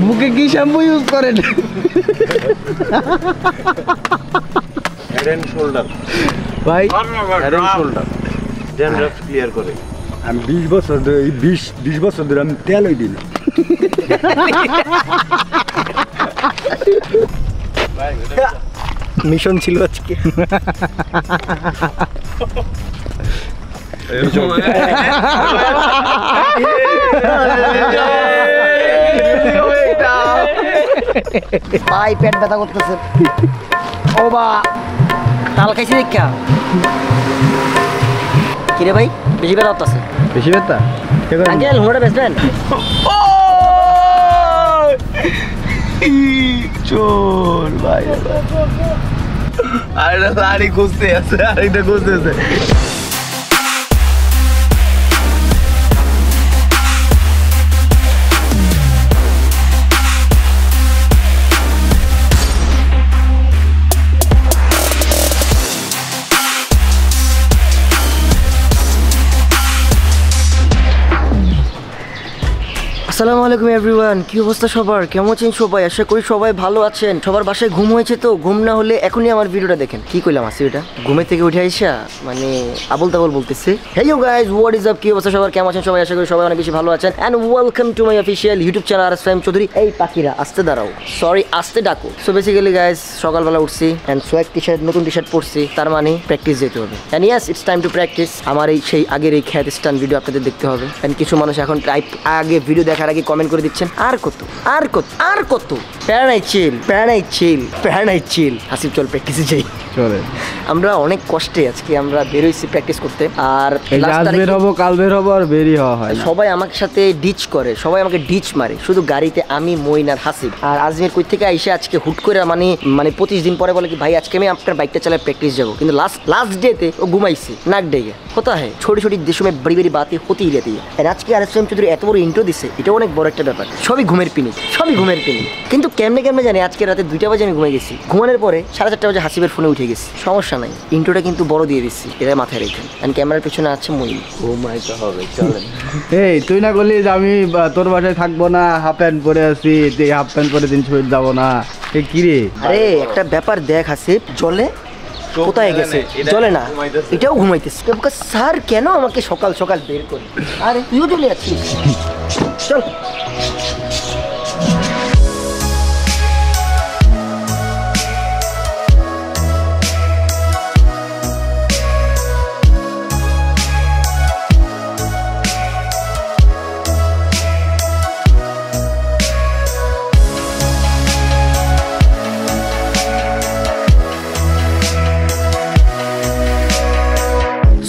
বুকে কি shampoo use করেন? হেড এন্ড শোল্ডার ভাই Head and Shoulder dandruff clear করে। আমি 20 বছর ধরে 20 বছর ধরে আমি তেলই দিই না। মিশন ছিল আজকে। ভাই পেট ব্যথা করতেছে। ও বা তাল খাইছি দেখা। কিরে ভাই বেশি ব্যথা করতেছে? বেশি ব্যথা? আঙ্কেল হুড়া বেসবেন? চোর ভাই আরে দাড়ি খুঁজতে আছে আরেকটা খুঁজতে আছে। আসসালামু আলাইকুম এভরিওয়ান, কি অবস্থা সবার? কেমন আছেন সবাই? আশা করি সবাই ভালো আছেন। সবার বাসায় ঘুম হয়েছে তো? ঘুম না হলে এখনই আমার ভিডিওটা দেখেন। কি কইলাম আসি এটা ঘুমে থেকে উঠে আইসা মানে আবল তাবল বলতেছে। Hey you guys, what is up? কি অবস্থা সবার? কেমন আছেন সবাই? আশা করি সবাই অনেক বেশি ভালো আছেন। And welcome to my official YouTube channel RS Fahim Chowdhury. এই পাখিরা আস্তে দাঁড়াও, সরি আস্তে ডাকো। সো বেসিক্যালি গাইস সকালবেলা উঠছি এন্ড সোয়াক টি-শার্ট, নতুন টি-শার্ট পরছি, তার মানে প্র্যাকটিস যেতে হবে। And yes it's time to practice. আমার এই সেই আগের এই খ্যাত স্টান ভিডিও আপনাদের দেখতে হবে। এন্ড কিছু মানুষ এখন আগে ভিডিও দেখার আগে কমেন্ট করে দিচ্ছেন আর কত আর কত আর কত। প্যারানাই চিল, প্যারানাই চিল, প্যারানাই চিল। হাসিব চল প্র্যাকটিসে যাই। চলে আমরা অনেক কষ্টে আজকে আমরা বের হইছি প্র্যাকটিস করতে। আর বের হবো, কাল বের হবো, আর বেরই হওয়া হয়। সবাই আমার সাথে ডিচ করে, সবাই আমাকে ডিচ মারে শুধু গাড়িতে। আমি, মইন আর হাসিব। আর আজমের কই থেকে আইসা আজকে হুট করে মানে 25 দিন পরে বলে কি ভাই আজকে আমি আপনার বাইকটা চালায় প্র্যাকটিস যাবো। কিন্তু লাস্ট ডেতে ও ঘুমাইছে নাক ডেকে। হতা হয় ছোটি ছোটি দেশে বড়ি বড়ি বাতে হতেই রেতে। আজকে আরএস ফাহিম চৌধুরী এত বড় ইন্ট্রো দিচ্ছে, এটা অনেক বড় একটা ব্যাপার। সবই ঘুমের পিনি, সবই ঘুমের পিনি। কিন্তু কেমনে কেমনে জানি আজকে রাতে 2টা বাজে আমি ঘুমিয়ে গেছি। ঘুমানোর পরে 4:30 বাজে হাসিবের ফোনে উঠে গেছি। সমস্যা নাই, ইন্ট্রোটা কিন্তু বড় দিয়ে দিচ্ছি, এটা মাথায় রেখে। এন্ড ক্যামেরার পিছনে আছে মইন। ঘুমাইতে হবে, চলেন। এই তুই না বললি যে আমি তোর বাসায় থাকবো না, হাফ প্যান্ট পরে আছি, তুই হাফ প্যান্ট পরে দিন ছুটে যাবো না। কি রে? আরে একটা ব্যাপার দেখ হাসিব, জলে কোথায় গেছে? জলে না, এটাও ঘুমাইতেছে। স্যার কেন আমাকে সকাল সকাল বের করে? আরে তুইও চলে যাচ্ছিস, চল।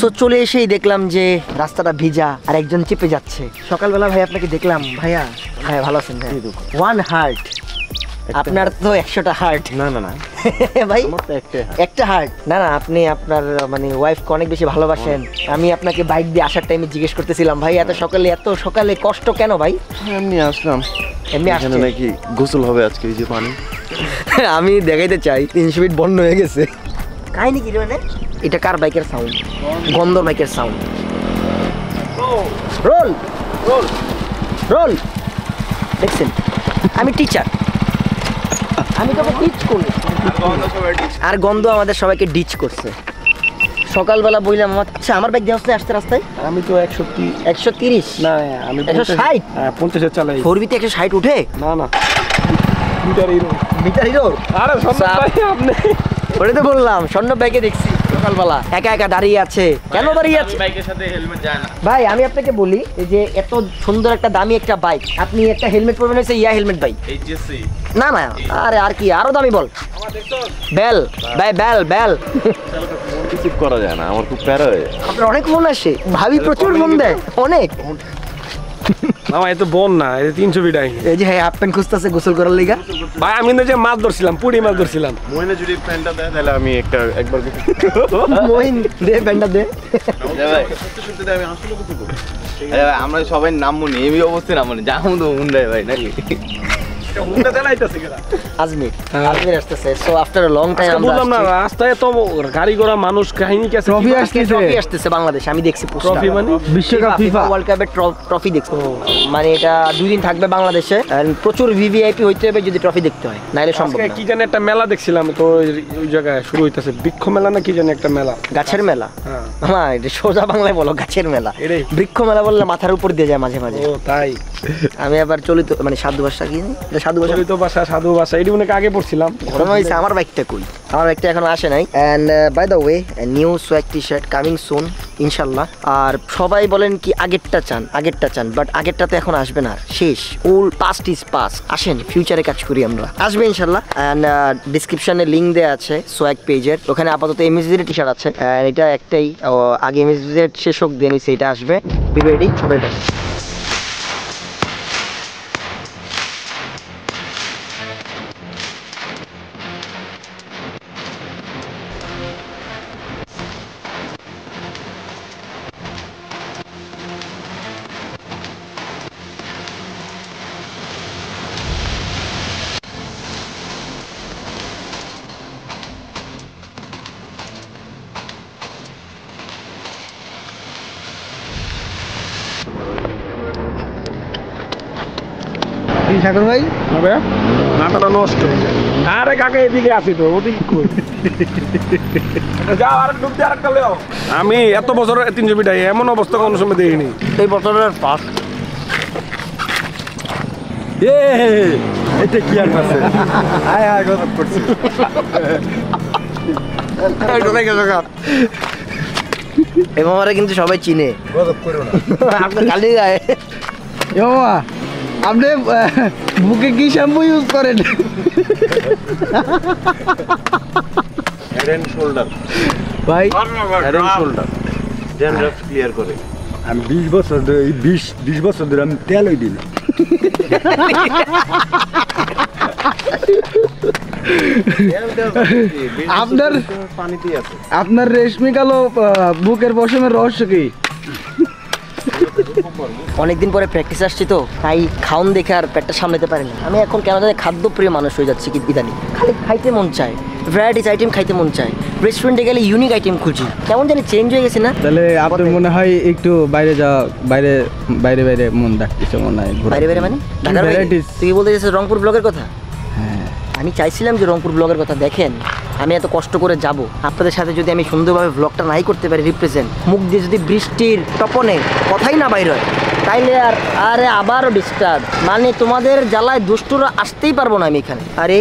সো চলে এসেই দেখলাম যে রাস্তাটা ভিজা আর একজন চেপে যাচ্ছে। সকালবেলা ভাই আপনাকে দেখলাম। ভাইয়া ভাই ভালো আছেন? ভাই 1 হার্ট, আপনার তো 100টা হার্ট। না না না ভাই আমার তো একটা হার্ট। না না, আপনি আপনার মানে ওয়াইফকে অনেক বেশি ভালোবাসেন। আমি আপনাকে বাইক দিয়ে আসার টাইমে জিজ্ঞেস করতেছিলাম ভাই এত সকালে কষ্ট কেন ভাই? এমনি আসলাম। এমনি এখানে আসছেন নাকি গোসল হবে আজকে, এই যে পানি। আমি দেখাইতে চাই 300 ফিট বন্ধ হয়ে গেছে। কাহিনী কি মানে? এটা কার বাইকের সাউন্ড? গন্ধর বাইকের সাউন্ড। Roll roll roll. দেখছেন আমি টিচার, আমি তোকে টিচ করি। আর গন্ধ আমাদের সবাইকে ডিচ করছে। সকালবেলা বললাম আচ্ছা আমার বাইক দিয়ে আসতে রাস্তায় আমি তো 130 না, আমি 160 50 চালাই। 4বিতে 160 উঠে? না না, মিটার হিরো। আরে আপনি ওটা তো বললাম, স্বর্ণ বাইকে দেখছি সকালবেলা একা একা দাঁড়িয়ে আছে। কেন দাঁড়িয়ে আছে? বাইকের সাথে হেলমেট যায় না ভাই আমি আপনাকে বলি যে এত সুন্দর একটা দামি একটা বাইক, আপনি একটা হেলমেট পরবেন হচ্ছে ইয়া হেলমেট ভাই। এইচএসসি না না, আরে আর কি আরো দামি বল। বেল ভাই, বেল কিছু করা যায় না, আমার খুব প্যারা হয়ে যায়। আপনার অনেক ফোন আসে, ভাবি প্রচুর ফোন দেয় অনেক। না ভাই, এত বোন না, এটা 300 ফিট আইনি। এই যে হ্যাঁ হাফ প্যান্ট খুঁজতেছে গোসল করার লিগা। ভাই আমি কিন্তু যে মাছ ধরছিলাম, পুরি মাছ ধরছিলাম। মইনে যদি প্যান্টটা দেয় তাহলে আমি একবার মইন দে প্যান্টটা দে। ভাই সত্যি আমি আসলে কিছু করি। আমরা সবাই নাম মনে এই অবস্থায় নাম মনে যা তো হুন্ডাই ভাই নাকি। আজমির আজমির আসতেছে so after a long time আমরা বললাম না রাস্তায় তো গাড়ি ঘোড়া মানুষ কাহিনী কি আছে ট্রফি আসতেছে ট্রফি আসতেছে বাংলাদেশ আমি দেখছি ট্রফি মানে বিশ্বকাপ ফিফা ওয়ার্ল্ড কাপের ট্রফি দেখছি মানে এটা 2 দিন থাকবে বাংলাদেশে and প্রচুর ভিভিআইপি হইতে হবে যদি ট্রফি দেখতে হয় নাইলে সম্ভব আজকে না কি জানি একটা মেলা দেখছিলাম তো ওই জায়গায় শুরু হইতাছে বৃক্ষ মেলা না কি জানি একটা মেলা গাছের মেলা হ্যাঁ মামা এটা সোজা বাংলায় বলো গাছের মেলা এটাই। বৃক্ষ মেলা বললে মাথার উপর দিয়ে যায় মাঝে মাঝে ও তাই আমি আবার চলিত মানে সাধু ভাষা কি এটা সাধু ভাষা চলিত ভাষা সাধু ভাষা এটি অনেক আগে পড়ছিলাম ঘটনা হয়েছে আমার বাইকটা কই আমার বাইকটা এখনো আসে নাই and by the way new swag T shirt coming soon ইনশাল্লাহ আর সবাই বলেন কি আগেরটা চান বাট আগেরটা তো এখন আসবে না আর, শেষ ওল্ড পাস্ট ইজ পাস্ট আসেন ফিউচারে কাজ করি আমরা আসবে ইনশাল্লাহ অ্যান্ড ডিসক্রিপশনে লিঙ্ক দেওয়া আছে সোয়াগ পেজের ওখানে আপাতত এমএসজির টি শার্ট আছে and এটা একটাই আগে এমএসজির শেষ হোক দেন এটা আসবে বি রেডি সবাই ready? কি ঠাকুর ভাই হবে মাথাটা নষ্ট হয়ে যায় আরে কাকা এদিকে আসি তো ওদিকে কই যাও আর ডুব দিয়ে আরেকটা লেও আমি এত বছর 300 ফিট এমন অবস্থা কোনো সময় দেখিনি এই বছরের ফার্স্ট এটা কি আর আছে আয় আয় গজব করছি এবং আমরা কিন্তু সবাই চিনে গজব করো না আপনার কালি গায়ে এ মামা আপনি বুকে কি শ্যাম্পু ইউজ করেন হেড এন্ড শোল্ডার ভাই Head and Shoulder dandruff clear করে আমি 20 বছর ধরে 20 বছর ধরে আমি তেলই দিই না আপনার পানিতেই আছে আপনার রেশমি কালো বুকের পশমের রহস্য কি অনেকদিন পরে প্র্যাকটিস আসছি তো তাই খাওন দেখে আর পেটটা সামলাতে পারি না আমি এখন কেন জানি খাদ্যপ্রিয় মানুষ হয়ে যাচ্ছি কি ইদানি খালি খাইতে মন চায় ভ্যারাইটিস আইটেম খাইতে মন চায় রেস্টুরেন্টে গেলে ইউনিক আইটেম খুঁজি কেমন জানি চেঞ্জ হয়ে গেছে না তাহলে আপনার মনে হয় একটু বাইরে যাওয়া বাইরে বাইরে বাইরে মন ডাকতেছে মনে হয় ঘোরা। বাইরে বাইরে মানে ঢাকার বাইরে? Varieties। তুই কি বলতে চাইছিস রংপুর ব্লগের কথা হ্যাঁ আমি চাইছিলাম যে রংপুর ব্লগের কথা দেখেন আমি এত কষ্ট করে যাব আপনাদের সাথে যদি আমি সুন্দরভাবে ব্লগটা নাই করতে পারি রিপ্রেজেন্ট মুখ দিয়ে যদি বৃষ্টির তপনে কথাই না বাইর হয় তাইলে আর আরে আবারও ডিস্টার্ব মানে তোমাদের জ্বালায় দুষ্টুরা আসতেই পারবো না আমি এখানে আরে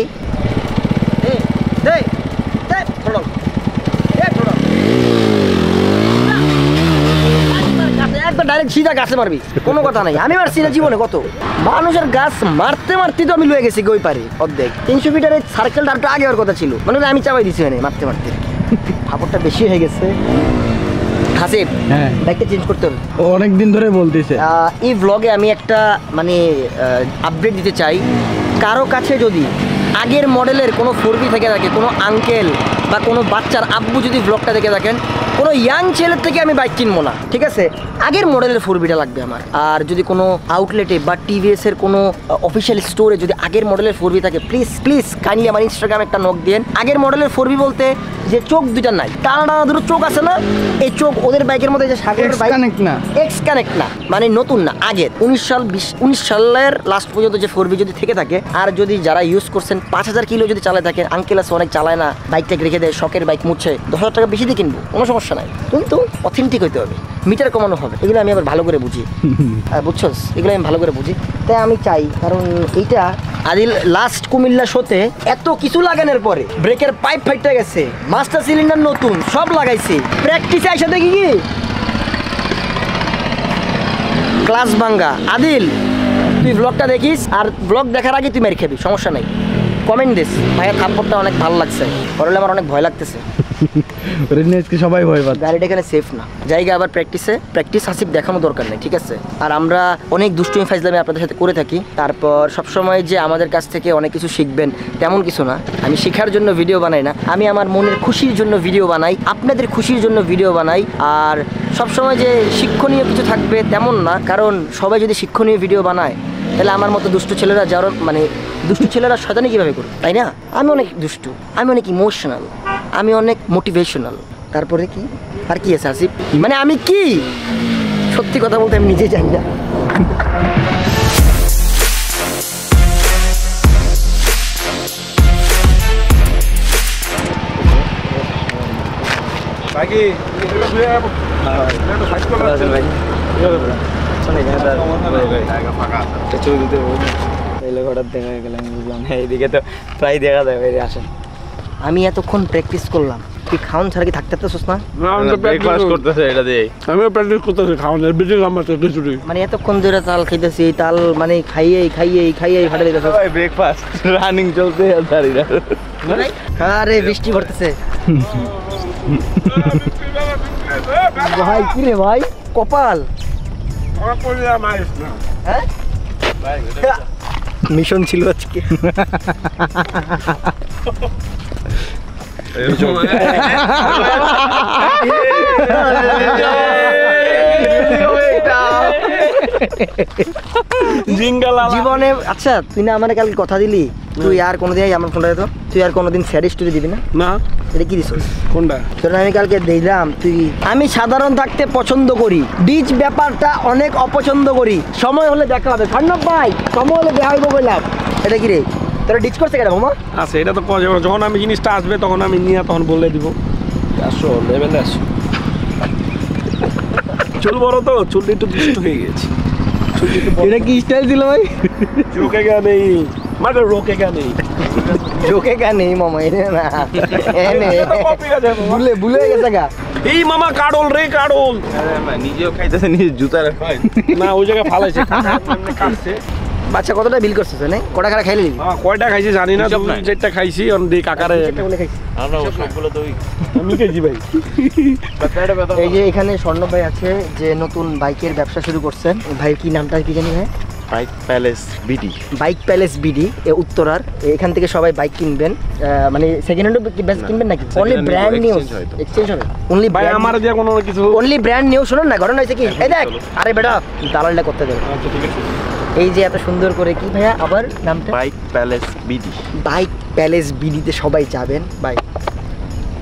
একবার ডাইরেক্ট সিধা গাছে মারবি কোনো কথা নাই আমি মারছি না জীবনে কত মানুষের গাছ মারতে মারতে তো আমি লয়ে গেছি ওই পারে অর্ধেক 300 মিটারের সার্কেলটা আরটা আগে হওয়ার কথা ছিল মানে আমি চাপাই দিছি মানে মারতে মারতে খাবারটা বেশি হয়ে গেছে হাসিব হ্যাঁ বাইকটা চেঞ্জ করতে হবে অনেক দিন ধরে বলতেছে এই ভ্লগে আমি একটা মানে আপডেট দিতে চাই কারো কাছে যদি আগের মডেলের কোনো 4B থেকে থাকে কোনো আঙ্কেল বা কোনো বাচ্চার আব্বু যদি ব্লগটা দেখে থাকেন কোনো ইয়াং ছেলের থেকে আমি বাইক কিনবো না ঠিক আছে আগের মডেলের 4Bটা লাগবে আমার আর যদি কোনো আউটলেটে বা টিভিএস এর কোনো অফিসিয়াল স্টোরে যদি আগের মডেলের 4B থাকে প্লিজ কাইন্ডলি আমার ইনস্টাগ্রামে একটা নক দেন আগের মডেলের 4B বলতে যে চোখ দুইটা নাই টানা দুটো চোখ আছে না এই চোখ ওদের বাইকের মধ্যে যে সাগরের বাইক কানেক্ট না এক্স কানেক্ট না মানে নতুন না আগের 19 সালের লাস্ট পর্যন্ত যে 4B যদি থেকে থাকে আর যদি যারা ইউজ করছেন 5000 কিলো যদি চালায় থাকেন আঙ্কেল আছে অনেক চালায় না বাইকটাকে রেখে দেয় শখের বাইক মুছে 10,000 টাকা বেশি দিয়ে কিনবো কোনো সমস্যা নাই কিন্তু অথেন্টিক হইতে হবে মিটার কমানো হবে এগুলো আমি আবার ভালো করে বুঝি বুঝছো এগুলো আমি ভালো করে বুঝি তাই আমি চাই কারণ এইটা আদিল লাস্ট কুমিল্লা শোতে এত কিছু লাগানোর পরে ব্রেকের পাইপ ফাইটে গেছে মাস্টার সিলিন্ডার নতুন সব লাগাইছে প্র্যাকটিসে আইসা দেখি কি ক্লাস ভাঙ্গা আদিল তুই ব্লগটা দেখিস আর ব্লগ দেখার আগে তুই মেরে খাবি সমস্যা নাই কমেন্ট দিস ভাইয়া থাপ্পড়টা অনেক ভালো লাগছে করলে আমার অনেক ভয় লাগতেছে রেনেজকে সবাই ভয় পাচ্ছে গাড়িটা এখানে সেফ না জায়গা আবার প্র্যাকটিস হাসিব দেখানো দরকার নেই ঠিক আছে আর আমরা অনেক দুষ্টুমি ফাইজলামি আপনাদের সাথে করে থাকি তারপর সবসময় যে আমাদের কাছ থেকে অনেক কিছু শিখবেন তেমন কিছু না আমি শেখার জন্য ভিডিও বানাই না আমি আমার মনের খুশির জন্য ভিডিও বানাই আপনাদের খুশির জন্য ভিডিও বানাই আর সবসময় যে শিক্ষণীয় কিছু থাকবে তেমন না কারণ সবাই যদি শিক্ষণীয় ভিডিও বানায় তাহলে আমার মতো দুষ্টু ছেলেরা যারা মানে দুষ্টু ছেলেরা শয়তানি কিভাবে করে, তাই না? আমি অনেক দুষ্টু, আমি অনেক ইমোশনাল, আমি অনেক মোটিভেশনাল। তারপরে কি আর কি আছে আসিফ? মানে আমি কি সত্যি কথা বলতে আমি নিজে জানি না। বাকি এইদিকে তো প্রায় দেখা যায় বাইরে আসেন। আমি এতক্ষণ প্র্যাকটিস করলাম, তুই খাওয়ান ছাড়া কি থাকতে পারতেছিস না? ব্রেকফাস্ট করতেছে এটা দিয়ে। আমিও প্র্যাকটিস করতেছি খাওয়ানোর বেশি আমার খিচুড়ি। মানে এতক্ষণ ধরে তাল খাইতেছি, এই তাল মানে খাইয়ে ফাটা দিতেছে। ভাই ব্রেকফাস্ট রানিং চলতে দাঁড়ি না। আরে বৃষ্টি পড়তেছে ভাই, কি রে ভাই কপাল, হ্যাঁ মিশন ছিল আজকে। জীবনে আচ্ছা তুই না আমার কালকে কথা দিলি তুই আর কোনোদিন আমার ফোনটা দিত, তুই আর কোনোদিন স্যাড স্টোরি দিবি না? না এটা কি দিস? কোনটা? তোর আমি কালকে দিলাম তুই আমি সাধারণ থাকতে পছন্দ করি, ডিচ ব্যাপারটা অনেক অপছন্দ করি, সময় হলে দেখা হবে। খান্নব ভাই সময় হলে দেখা হইব বললাম। এটা কি রে তোরা ডিচ করছে কেন মামা? আচ্ছা এটা তো কওয়া যাবে না। যখন আমি জিনিসটা আসবে তখন আমি নিয়ে তখন বলে দিব। আসো লেভেলে আসো। চুল বড় তো, চুলটা একটু দুষ্ট হয়ে গেছে। এটা কি স্টাইল ছিল ভাই? রোকে গা নেই মানে রোকে গা নেই। ঢোকে গা নেই মামা, এনে না এনে ভুলে গেছে গা। এই মামা কাডল রে কাডল। নিজেও খাইতেছে, নিজে জুতা রাখা না ওই জায়গায় ফালাইছে কাটছে। বাচ্চা কতটা বিল করছিস না? কটা খারা খাইলি? কয়টা খাইছি জানি না, যেটা খাইছি অনেক কাকারে আমরা সবগুলো তো আমি খাইছি ভাই। এই যে এখানে স্বর্ণ ভাই আছে যে নতুন বাইকের ব্যবসা শুরু করছেন। ভাই কি নামটা কি জানি ভাই? Bike palace BD. Bike palace BD উত্তরার। এখান থেকে সবাই বাইক কিনবেন, মানে সেকেন্ড হ্যান্ড বেশ কিনবেন নাকি? অনলি ব্র্যান্ড নিউ এক্সচেঞ্জ হবে। অনলি ভাই আমার যে কোনো কিছু অনলি ব্র্যান্ড নিউ। শুনুন না ঘটনা হয়েছে কি, এই দেখ আরে বেটা দালালটা করতে দেবে। আচ্ছা ঠিক আছে। এই যে এত সুন্দর করে কি ভাইয়া আবার নামটা? Bike palace BD. Bike palace বিডিতে সবাই যাবেন ভাই।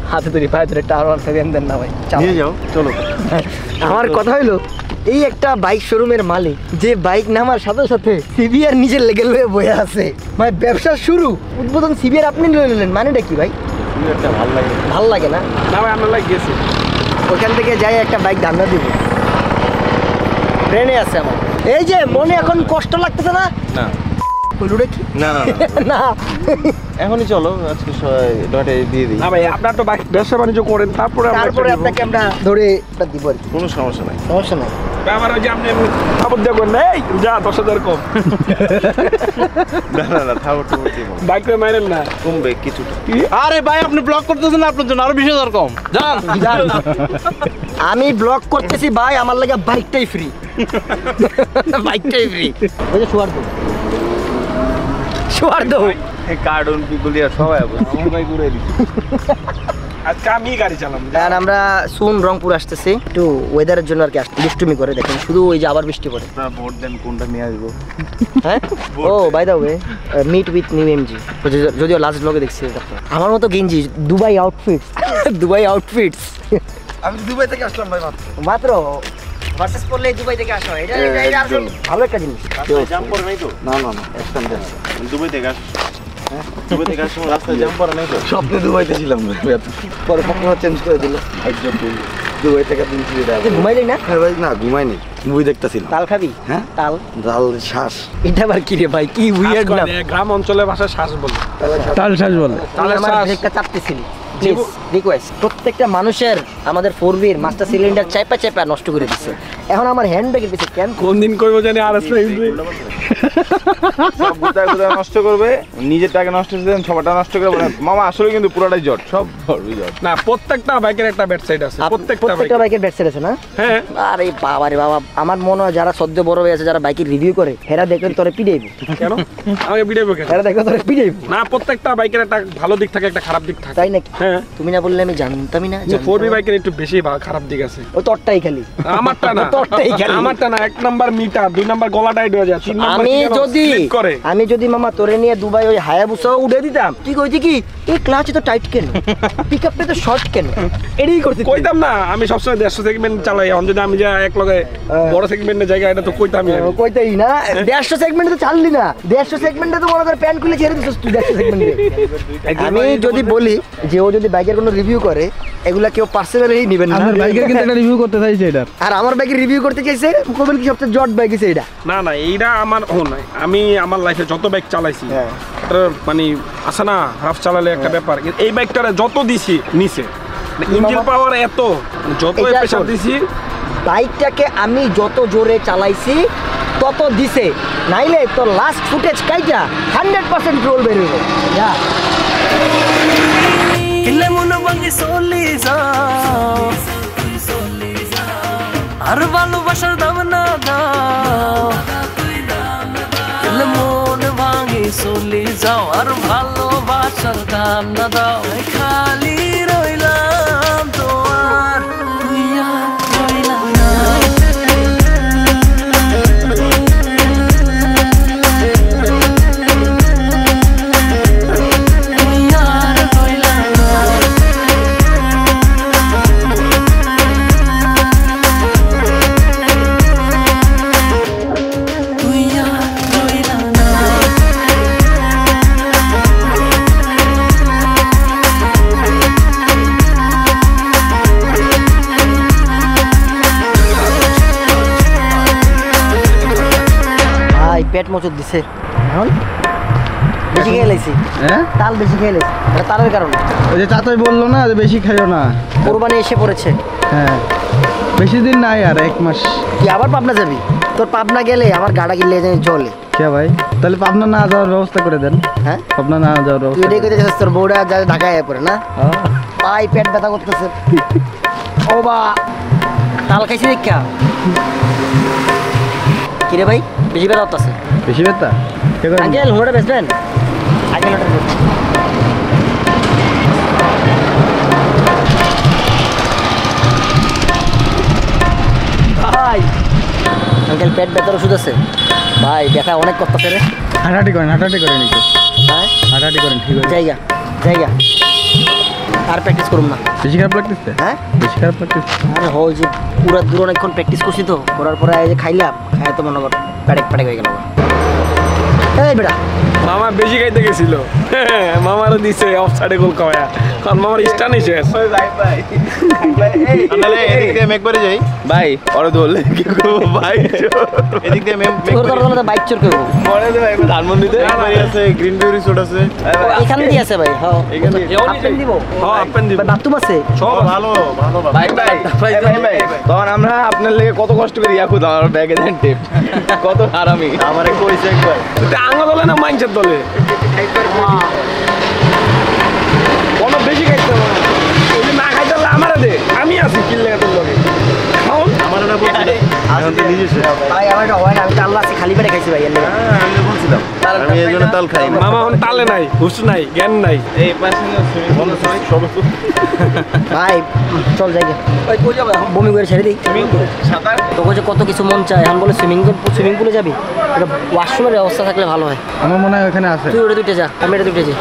হাতে ধরে পায়ে ধরে টাওয়ার ফেরেন দেন না ভাই, নিয়ে যাও চলো। আমার কথা হইলো এই একটা বাইক শোরুমের মালিক যে বাইক নামার সাথে সাথে সিবিআর নিজের লেগেল হয়ে বয়ে আছে, মানে ব্যবসা শুরু উদ্বোধন সিবিআর আপনি লয়ে নিলেন, মানেটা কি ভাই? একটা ভালো লাগে ভাল লাগে না? না ভাই আমরা লাগে গেছি ওখান থেকে যাই একটা বাইক ধান্দা দিব, ট্রেনে আছে আমার। এই যে মনে এখন কষ্ট লাগতেছে না? না হলুটা কি না না না এখনই চলো, আজকে ডটে দিয়ে দিই। না ভাই আপনার তো বাইক ব্যবসা বাণিজ্য করেন, তারপরে আপনাকে আমরা ধরে এটা দিব আর কি, কোনো সমস্যা নাই। সমস্যা নাই। আমার ওই যে আপনি খবর দেখবেন না, এই যা 10,000 কম। না না না থাও তো বাইক মাইরেন না, কমবে কিছুটা। আরে ভাই আপনি ব্লক করতেছেন না, আপনার জন্য আরো 20,000 কম। যান আমি ব্লক করতেছি ভাই, আমার লাগে বাইকটাই ফ্রি, বাইকটাই ফ্রি। ওই যে শোয়ার দো কার্টুন পিগুলি আর সবাই আমার ভাই ঘুরে দিচ্ছি। আজকে আমি গাড়ি চালাম। আর আমরা সুন রংপুর আসতেছি, একটু ওয়েদারের জন্য আর কি দুষ্টুমি করে দেখেন শুধু ওই যে আবার বৃষ্টি পড়ে। আপনারা ভোট দেন কোনটা নিয়ে আসবো। হ্যাঁ ও by the way meet with new MG, যদিও লাস্ট ব্লগে দেখছি আমার মতো গেঞ্জি দুবাই আউটফিটস। দুবাই আউটফিটস আমি দুবাই থেকে আসলাম ভাই মাত্র ভার্সেস করলে দুবাই থেকে আসা হয়, এটা আসলে ভালো একটা জিনিস। জাম পরে নাই তো? না না না একদম জাম। দুবাই থেকে আস, দুবাই থেকে আসলাম, রাস্তায় জাম পরে নাই তো? স্বপ্নে দুবাইতে ছিলাম পরে পক্ষ চেঞ্জ করে দিল, দুবাই থেকে দিন ঘুমাইলি না? ভাই না ঘুমাইনি, মুভি দেখতেছিলাম। তাল খাবি? হ্যাঁ তাল ডাল শ্বাস। এটা আবার কি রে ভাই, কি উইয়ার্ড না? গ্রাম অঞ্চলের ভাষায় শ্বাস বলে, তাল শ্বাস বলে। তাহলে আমার ব্রেকটা চাপতেছিলি, প্লিজ রিকোয়েস্ট। প্রত্যেকটা মানুষের আমাদের 4Bর মাস্টার সিলিন্ডার চাইপা নষ্ট করে দিচ্ছে। এখন আমার হ্যান্ড ব্রেকের পিছে কেন কোন দিন কইবো জানি আর আসলে সব গোটায় গোটায় নষ্ট করবে, নিজের টাকা নষ্ট করে দেন, সবারটা নষ্ট করে বলে মামা আসলে কিন্তু পুরোটাই জট, সব ভরবি জট। না প্রত্যেকটা বাইকের একটা ব্যাড সাইড আছে, প্রত্যেকটা বাইকের ব্যাট সেট আছে না? হ্যাঁ আরে বাবা রে বাবা, আমার মনে হয় যারা সদ্য বড় হয়ে আছে, যারা বাইকের রিভিউ করে, হেরা দেখলে তোরে পিটাইব। কেন আমাকে ভিডিও কেন? হেরা দেখলে তোরে পিটাইব। না প্রত্যেকটা বাইকের একটা ভালো দিক থাকে, একটা খারাপ দিক থাকে। তাই নাকি? হ্যাঁ তুমি না বললে আমি জানতামই না। 4B বাইকের একটু বেশি খারাপ দিক আছে। ও তোরটাই খালি, আমারটা না, তোরটাই খালি। আমারটা না, 1 নাম্বার মিটার, 2 নাম্বার গলা টাইট হয়ে যায়, 3 আমি যদি মামা তোরে নিয়ে দুবাই ওই হায়াবুসাও উড়ে দিতাম, তুই কইতি কি এই ক্লাচ তো টাইট কেন, পিকআপটা তো শর্ট কেন, এটাই করতে কইতাম না। আমি সবসময় 150 সেগমেন্ট চালাই। এখন যদি আমি যা এক লগে বড় সেগমেন্টের জায়গা, এটা তো কইতামই আমি। কইতাই না 150 সেগমেন্টে তো চাললি না, 150 সেগমেন্টে তো মনে কর প্যান খুলে ছেড়ে দিছিস তুই 150 সেগমেন্টে। আমি যদি বলি যে ও যদি বাইকের কোনো রিভিউ করে, এগুলা কেউ পার্সোনালি নেবেন না। আমার বাইকের কিন্তু একটা রিভিউ করতে চাইছে এটা, আর আমার বাইকের রিভিউ করতে চাইছে কোবেল কি সবচেয়ে জট বাইক আছে এটা। না না, এইটা আমার আমি আমার লাইফে যত বাইক চালাইছি, মানে আছে না হাফ চালালে একটা ব্যাপার, এই বাইকটারে যত দিছি নিচে, ইঞ্জিন পাওয়ার এত, যত প্রেসার দিছি, বাইকটাকে আমি যত জোরে চালাইছি তত দিছে, নাইলে তো লাস্ট ফুটেজ কাইটা 100% রোল বের হইব। যা কিলে মন ভাঙি চলি যাও, আর ভালোবাসার দাম না দাও, কিলে মন ভাঙি চলি যাও, আর ভালোবাসার দাম না দাও, খালি রইলাম তোমার, তুই আর রইলাম না। পেট মচুর দিছে, এখন বেশি খেয়ে লাইছি, হ্যাঁ তাল বেশি খেয়ে লাইছি, এটা তালের কারণে। ওই যে চাচাই বললো না যে বেশি খাইও না, কোরবানি এসে পড়েছে। হ্যাঁ বেশি দিন নাই আর 1 মাস। তুই আবার পাবনা যাবি? তোর পাবনা গেলে আমার গাড়া গিলে জলে। কে ভাই, তাহলে পাবনা না যাওয়ার ব্যবস্থা করে দেন। হ্যাঁ পাবনা না যাওয়ার তুই ব্যবস্থা। এটাই কইতে চাস তোর বউটা যা ঢাকায় পড়ে না, পাই পেট ব্যথা করতেছে। ও বা তাল খাইছি দেখা কিরে ভাই, বেশি ব্যথা করতেছে? বেশি ব্যথা? কে করে? আঙ্কেল হোঁড়া বেচবেন? আঙ্কেল হোঁড়া ভাই, আঙ্কেল পেট ব্যথার ওষুধ আছে ভাই? ব্যথা অনেক করতেছে রে। হাঁটাহাঁটি করেন, হাঁটাহাঁটি করেন একটু, হ্যাঁ হাঁটাহাঁটি করেন, ঠিক আছে। জায়গা জায়গা আর প্র্যাকটিস করুন না। বেশি খারাপ লাগতেছে? হ্যাঁ বেশি খারাপ লাগতেছে? আরে হল যে পুরো দূর অনেকক্ষণ প্র্যাকটিস করছি তো, করার পরে এই যে খাইলাম, খাই তো মনে কর প্যাটেক প্যাটেক হয়ে গেল। এই বেটা মামা বেশি খাইতে গেছিল, মামারও দিছে অফ সাইডে গোল খাওয়া, কারণ মামার স্টানই শেষ। এদিক দিয়ে মেঘ করে যাই ভাই, ওরে ধরলে কি করবো ভাই, এদিক দিয়ে বাইক চোর করবো ধানমন্ডিতে আছে, গ্রিন বিউটি স্যুট আছে, এখান দিয়ে আছে ভাই। হ্যাঁ এখানে আপেন দিব, হ্যাঁ আপেন দিব, বাথরুম আছে সব ভালো ভালো ভাই ভাই ভাই। তখন আমরা আপনার লেগে কত কষ্ট করি, এখন আমার ব্যাগে দেন টেপ, কত হারামি আমারে কইছে একবার। আঙা দলে না মাইন্সের দলে কোনো বেশি খাইতে হবে না, ওই যে না খাইতে হলে আমারে দে, আমি আছি কিনলে তোর লগে খাওন আমার না বলছিল এখন তো নিজে ভাই, আমার এটা হয় না, আমি তো আল্লাহ আছে খালি পেটে খাইছি ভাই। আমি বলছিলাম আমি এই জন্য তাল খাই না। মামা এখন তালে নাই, হুশ নাই, জ্ঞান নাই। এই পাশে বন্ধ সব ভাই চল যাই গে। বমি করে ছেড়ে দিই। সাঁতার তোকে যে কত কিছু মন চায়, এখন বলে সুইমিং পুলে যাবি, এটা ওয়াশরুমের ব্যবস্থা থাকলে ভালো হয়। আমার মনে হয় ওখানে আছে। তুই ওটা দুইটা যা, আমি এটা দুইটা যাই।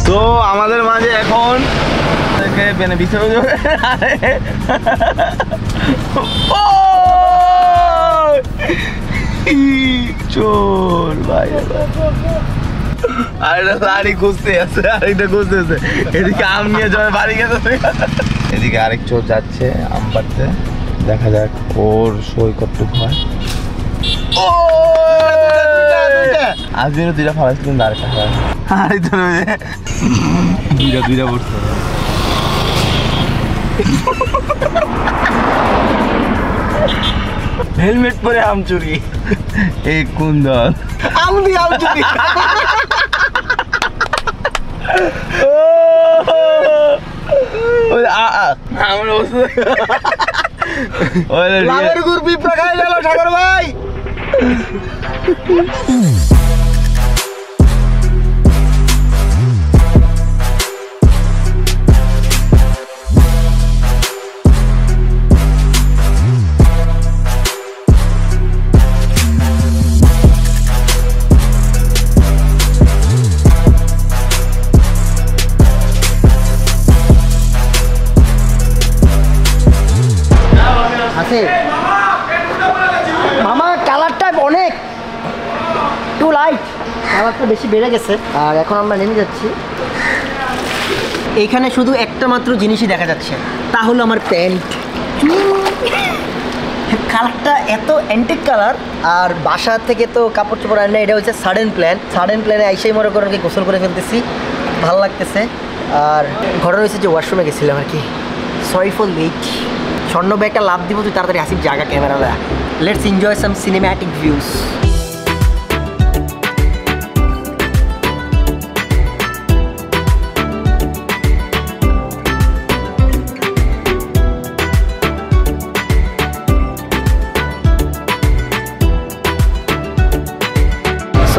তো আমাদের মাঝে এখন বিছানো যাবে চোর ভাই, আর এটা গাড়ি খুঁজতে আছে, আরেকটা খুঁজতে আছে, এদিকে আম নিয়ে যাবে বাড়ি গেছে, এদিকে আরেক চোর যাচ্ছে আম পাড়তে, দেখা যাক ওর সই কতটুকু হয়। আজকেরও 2টা ফালাইছিলেন, আরেকটা দুইটা পড়ছে। হেলমেট পরে আম চুরি, এই কোন দল? আম দিয়ে আম চুরি। আমার লাভের গুড় পিঁপড়া খাই গেল ঠাকুর ভাই। আছে মামা, কালারটা অনেক টু লাইট, কালারটা বেশি বেড়ে গেছে। আর এখন আমরা নেমে যাচ্ছি। এইখানে শুধু একটা মাত্র জিনিসই দেখা যাচ্ছে, তা হলো আমার প্যান্ট। কালারটা এত অ্যান্টিক কালার। আর বাসা থেকে তো কাপড় চোপড় আনে, এটা হচ্ছে সাডেন প্ল্যানে আইসাই মনে করেন কি গোসল করে ফেলতেছি, ভালো লাগতেছে। আর ঘটনা হয়েছে যে ওয়াশরুমে গেছিলাম আর কি। Sorry for late. স্বর্ণ একটা লাভ দিব, তুই তাড়াতাড়ি আসিস জায়গা camera. Let's enjoy some cinematic views.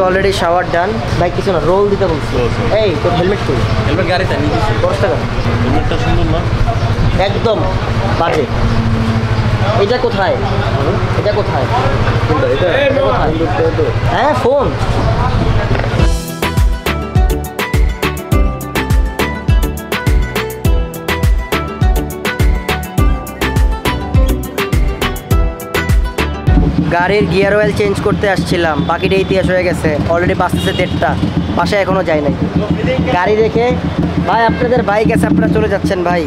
Already shower done. ভাই কিছু না, রোল দিতে বলছি। এই তোর হেলমেট কই? হেলমেট গাড়িতে নিয়ে গেছি। 10 টাকা। হেলমেটটা সুন্দর না? একদম বাজে। এটা কোথায়? এটা কোথায়? এটা কোথায়? হ্যাঁ ফোন। গাড়ির গিয়ার অয়েল চেঞ্জ করতে আসছিলাম, বাকিটা ইতিহাস হয়ে গেছে। অলরেডি বাঁচতেছে 1:30, বাসায় এখনো যায় নাই। গাড়ি রেখে ভাই আপনাদের বাইক আছে, আপনারা চলে যাচ্ছেন ভাই।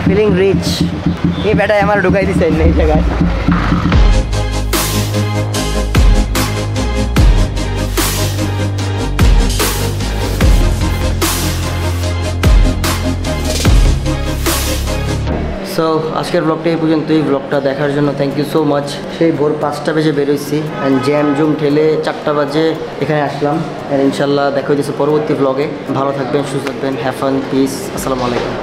Feeling rich. এই বেটায় আমার ঢুকাই দিচ্ছে এই জায়গায়। সো আজকের ব্লগটা এই পর্যন্ত। এই ব্লগটা দেখার জন্য থ্যাংক ইউ সো মাচ। সেই ভোর 5টা বেজে বেরোইছি অ্যান্ড জ্যাম জুম ঠেলে 4টা বাজে এখানে আসলাম। অ্যান্ড ইনশাল্লাহ দেখা হইতেছে পরবর্তী ব্লগে। ভালো থাকবেন, সুস্থ থাকবেন, হ্যাভ ফান, পিস, আসসালামু আলাইকুম।